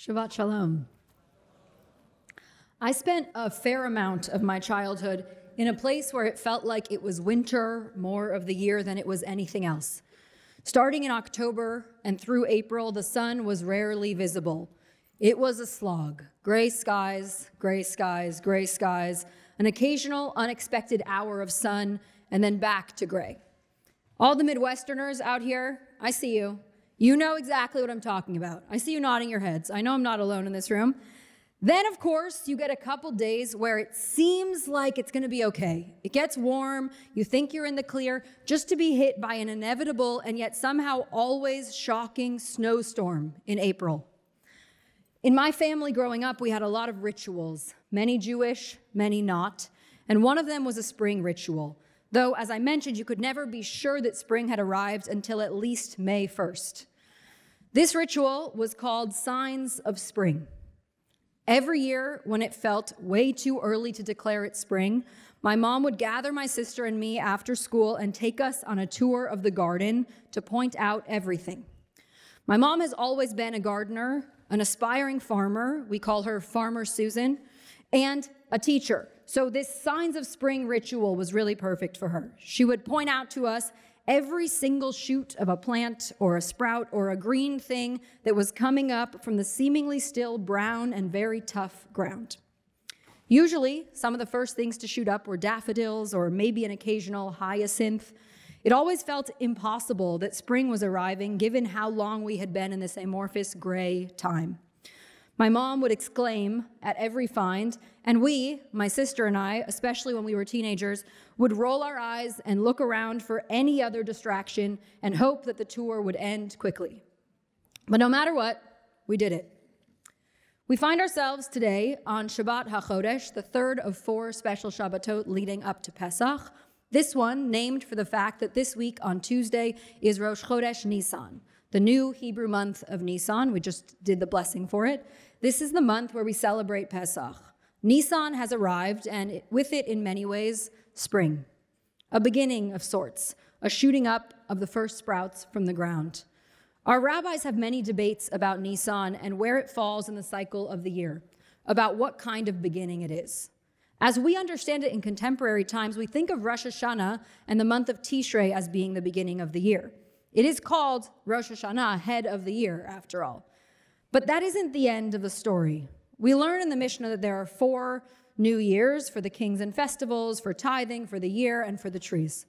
Shabbat Shalom. I spent a fair amount of my childhood in a place where it felt like it was winter more of the year than it was anything else. Starting in October and through April, the sun was rarely visible. It was a slog. Gray skies, gray skies, gray skies, an occasional unexpected hour of sun, and then back to gray. All the Midwesterners out here, I see you. You know exactly what I'm talking about. I see you nodding your heads. I know I'm not alone in this room. Then, of course, you get a couple days where it seems like it's going to be okay. It gets warm, you think you're in the clear, just to be hit by an inevitable and yet somehow always shocking snowstorm in April. In my family growing up, we had a lot of rituals, many Jewish, many not, and one of them was a spring ritual. Though, as I mentioned, you could never be sure that spring had arrived until at least May 1st. This ritual was called Signs of Spring. Every year, when it felt way too early to declare it spring, my mom would gather my sister and me after school and take us on a tour of the garden to point out everything. My mom has always been a gardener, an aspiring farmer, we call her Farmer Susan, and a teacher. So this Signs of Spring ritual was really perfect for her. She would point out to us every single shoot of a plant or a sprout or a green thing that was coming up from the seemingly still brown and very tough ground. Usually, some of the first things to shoot up were daffodils or maybe an occasional hyacinth. It always felt impossible that spring was arriving given how long we had been in this amorphous gray time. My mom would exclaim at every find, and we, my sister and I, especially when we were teenagers, would roll our eyes and look around for any other distraction and hope that the tour would end quickly. But no matter what, we did it. We find ourselves today on Shabbat HaChodesh, the third of 4 special Shabbatot leading up to Pesach, this one named for the fact that this week on Tuesday is Rosh Chodesh Nisan, the new Hebrew month of Nisan. We just did the blessing for it. This is the month where we celebrate Pesach. Nisan has arrived, and with it, in many ways, spring. A beginning of sorts, a shooting up of the first sprouts from the ground. Our rabbis have many debates about Nisan and where it falls in the cycle of the year, about what kind of beginning it is. As we understand it in contemporary times, we think of Rosh HaShanah and the month of Tishrei as being the beginning of the year. It is called Rosh HaShanah, head of the year, after all. But that isn't the end of the story. We learn in the Mishnah that there are 4 new years for the kings and festivals, for tithing, for the year, and for the trees.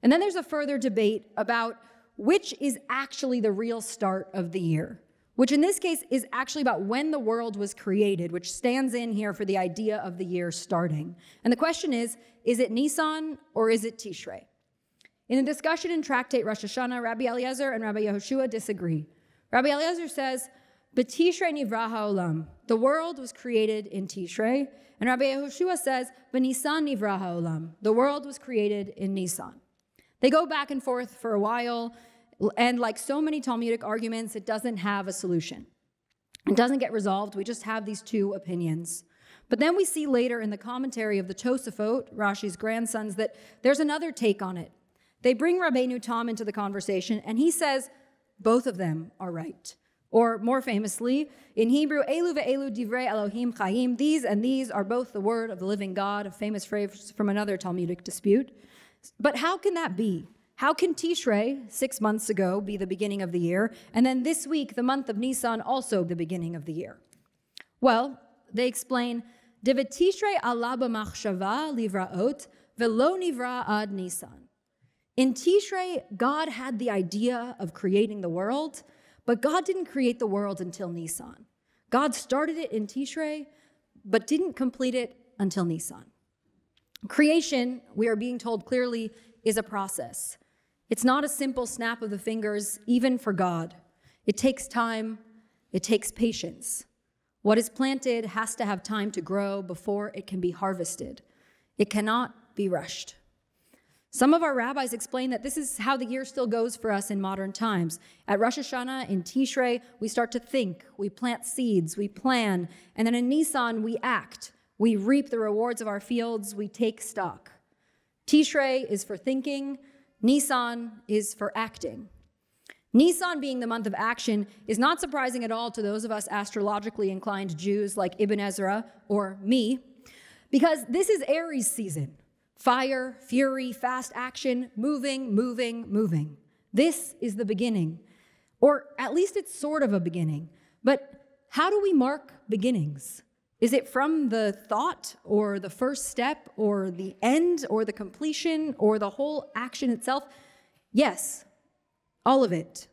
And then there's a further debate about which is actually the real start of the year, which in this case is actually about when the world was created, which stands in here for the idea of the year starting. And the question is it Nisan or is it Tishrei? In a discussion in Tractate Rosh HaShanah, Rabbi Eliezer and Rabbi Yehoshua disagree. Rabbi Eliezer says, B'Tishrei nivra ha'olam, the world was created in Tishrei, and Rabbi Yehoshua says, B'Nisan nivra ha'olam, the world was created in Nisan. They go back and forth for a while, and like so many Talmudic arguments, it doesn't have a solution. It doesn't get resolved, we just have these 2 opinions. But then we see later in the commentary of the Tosafot, Rashi's grandsons, that there's another take on it. They bring Rabbeinu Tam into the conversation, and he says, both of them are right. Or more famously, in Hebrew, Elu ve'elu divrei Elohim chayim, these and these are both the word of the living God, a famous phrase from another Talmudic dispute. But how can that be? How can Tishrei, 6 months ago, be the beginning of the year, and then this week, the month of Nisan, also the beginning of the year? Well, they explain, Devet Tishrei ala b'machshava livraot, velo nivra ad Nisan. In Tishrei, God had the idea of creating the world, but God didn't create the world until Nisan. God started it in Tishrei, but didn't complete it until Nisan. Creation, we are being told clearly, is a process. It's not a simple snap of the fingers, even for God. It takes time, it takes patience. What is planted has to have time to grow before it can be harvested. It cannot be rushed. Some of our rabbis explain that this is how the year still goes for us in modern times. At Rosh HaShanah, in Tishrei, we start to think, we plant seeds, we plan, and then in Nisan, we act. We reap the rewards of our fields, we take stock. Tishrei is for thinking, Nisan is for acting. Nisan being the month of action is not surprising at all to those of us astrologically inclined Jews like Ibn Ezra or me, because this is Aries season. Fire, fury, fast action, moving, moving, moving. This is the beginning, or at least it's sort of a beginning. But how do we mark beginnings? Is it from the thought or the first step or the end or the completion or the whole action itself? Yes, all of it.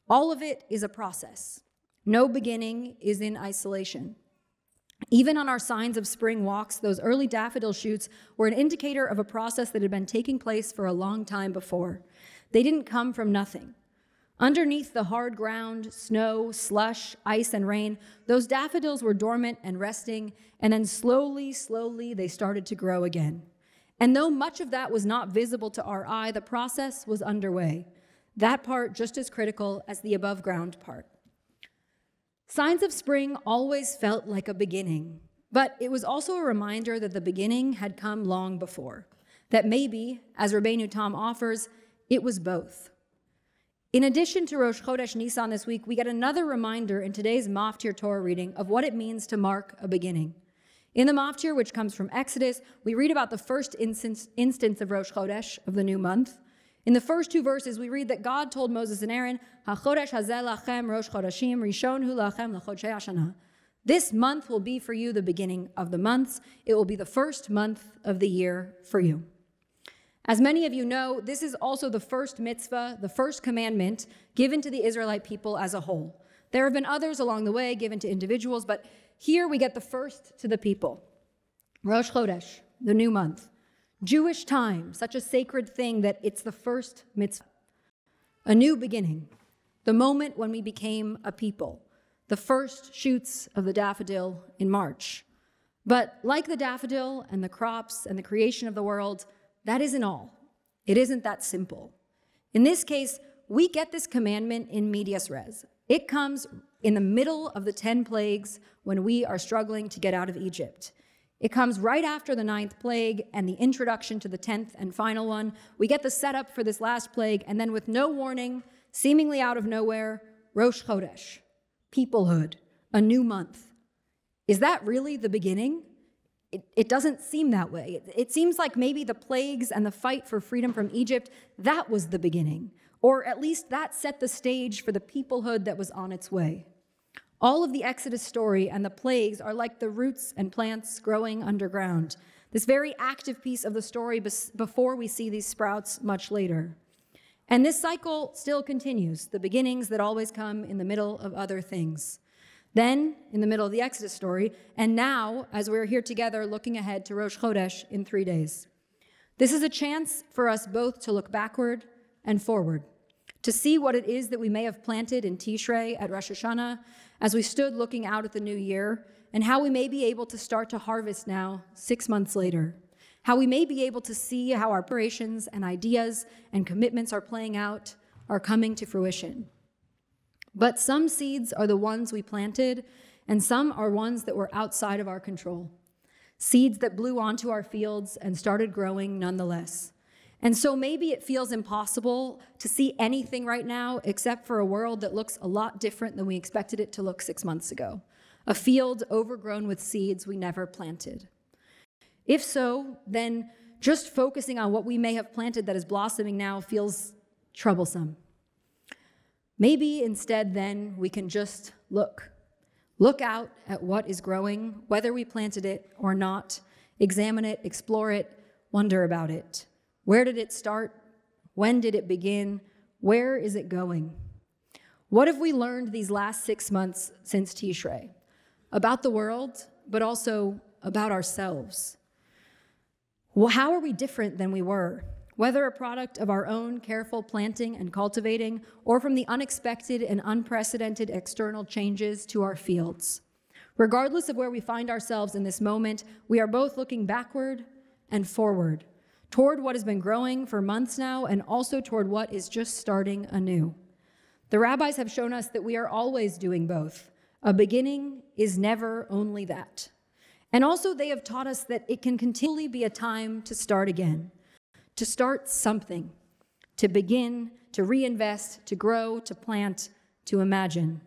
All of it is a process. No beginning is in isolation. Even on our signs of spring walks, those early daffodil shoots were an indicator of a process that had been taking place for a long time before. They didn't come from nothing. Underneath the hard ground, snow, slush, ice, and rain, those daffodils were dormant and resting, and then slowly, slowly, they started to grow again. And though much of that was not visible to our eye, the process was underway. That part just as critical as the above ground part. Signs of spring always felt like a beginning, but it was also a reminder that the beginning had come long before, that maybe, as Rabbi Tom offers, it was both. In addition to Rosh Chodesh Nisan this week, we get another reminder in today's Maftir Torah reading of what it means to mark a beginning. In the Maftir, which comes from Exodus, we read about the first instance of Rosh Chodesh, of the new month. In the first two verses, we read that God told Moses and Aaron, HaChodesh hazeh lachem Rosh Chodeshim, Rishon hu lachem l'Rosh HaShanah. This month will be for you the beginning of the months. It will be the first month of the year for you. As many of you know, this is also the first mitzvah, the first commandment given to the Israelite people as a whole. There have been others along the way given to individuals, but here we get the first to the people. Rosh Chodesh, the new month. Jewish time, such a sacred thing that it's the first mitzvah. A new beginning, the moment when we became a people, the first shoots of the daffodil in March. But like the daffodil and the crops and the creation of the world, that isn't all. It isn't that simple. In this case, we get this commandment in medias res. It comes in the middle of the 10 plagues when we are struggling to get out of Egypt. It comes right after the 9th plague and the introduction to the 10th and final one. We get the setup for this last plague, and then with no warning, seemingly out of nowhere, Rosh Chodesh, peoplehood, a new month. Is that really the beginning? It doesn't seem that way. It seems like maybe the plagues and the fight for freedom from Egypt, that was the beginning. Or at least that set the stage for the peoplehood that was on its way. All of the Exodus story and the plagues are like the roots and plants growing underground, this very active piece of the story before we see these sprouts much later. And this cycle still continues, the beginnings that always come in the middle of other things. Then, in the middle of the Exodus story, and now, as we're here together looking ahead to Rosh Chodesh in 3 days. This is a chance for us both to look backward and forward, to see what it is that we may have planted in Tishrei at Rosh HaShanah as we stood looking out at the new year, and how we may be able to start to harvest now, 6 months later. How we may be able to see how our preparations and ideas and commitments are playing out, are coming to fruition. But some seeds are the ones we planted, and some are ones that were outside of our control. Seeds that blew onto our fields and started growing nonetheless. And so maybe it feels impossible to see anything right now except for a world that looks a lot different than we expected it to look 6 months ago. A field overgrown with seeds we never planted. If so, then just focusing on what we may have planted that is blossoming now feels troublesome. Maybe instead then we can just look. Look out at what is growing, whether we planted it or not. Examine it, explore it, wonder about it. Where did it start? When did it begin? Where is it going? What have we learned these last 6 months since Tishrei? About the world, but also about ourselves. Well, how are we different than we were? Whether a product of our own careful planting and cultivating, or from the unexpected and unprecedented external changes to our fields. Regardless of where we find ourselves in this moment, we are both looking backward and forward, toward what has been growing for months now, and also toward what is just starting anew. The rabbis have shown us that we are always doing both. A beginning is never only that. And also they have taught us that it can continually be a time to start again. To start something, to begin, to reinvest, to grow, to plant, to imagine,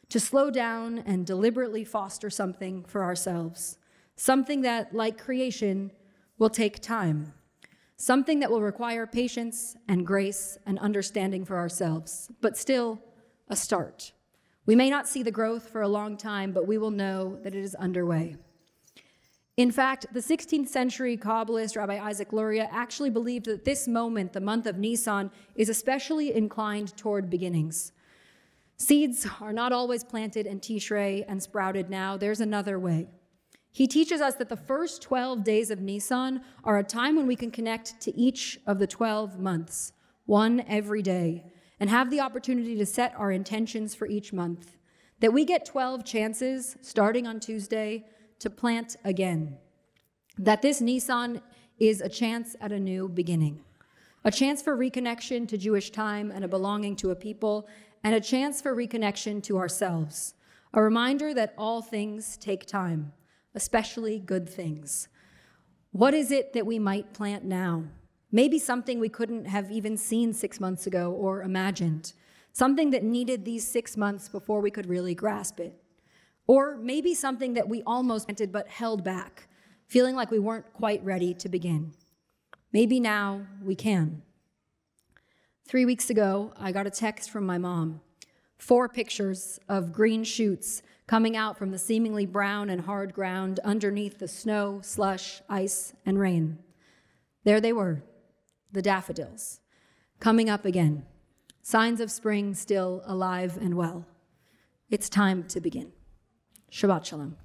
to slow down and deliberately foster something for ourselves, something that, like creation, will take time, something that will require patience and grace and understanding for ourselves, but still a start. We may not see the growth for a long time, but we will know that it is underway. In fact, the 16th century Kabbalist Rabbi Isaac Luria actually believed that this moment, the month of Nisan, is especially inclined toward beginnings. Seeds are not always planted in Tishrei and sprouted now. There's another way. He teaches us that the first 12 days of Nisan are a time when we can connect to each of the 12 months, one every day, and have the opportunity to set our intentions for each month. That we get 12 chances, starting on Tuesday, to plant again. That this Nisan is a chance at a new beginning, a chance for reconnection to Jewish time and a belonging to a people, and a chance for reconnection to ourselves, a reminder that all things take time, especially good things. What is it that we might plant now? Maybe something we couldn't have even seen 6 months ago or imagined, something that needed these 6 months before we could really grasp it. Or maybe something that we almost planted but held back, feeling like we weren't quite ready to begin. Maybe now we can. 3 weeks ago, I got a text from my mom. 4 pictures of green shoots coming out from the seemingly brown and hard ground underneath the snow, slush, ice, and rain. There they were, the daffodils, coming up again. Signs of spring still alive and well. It's time to begin. Shabbat Shalom.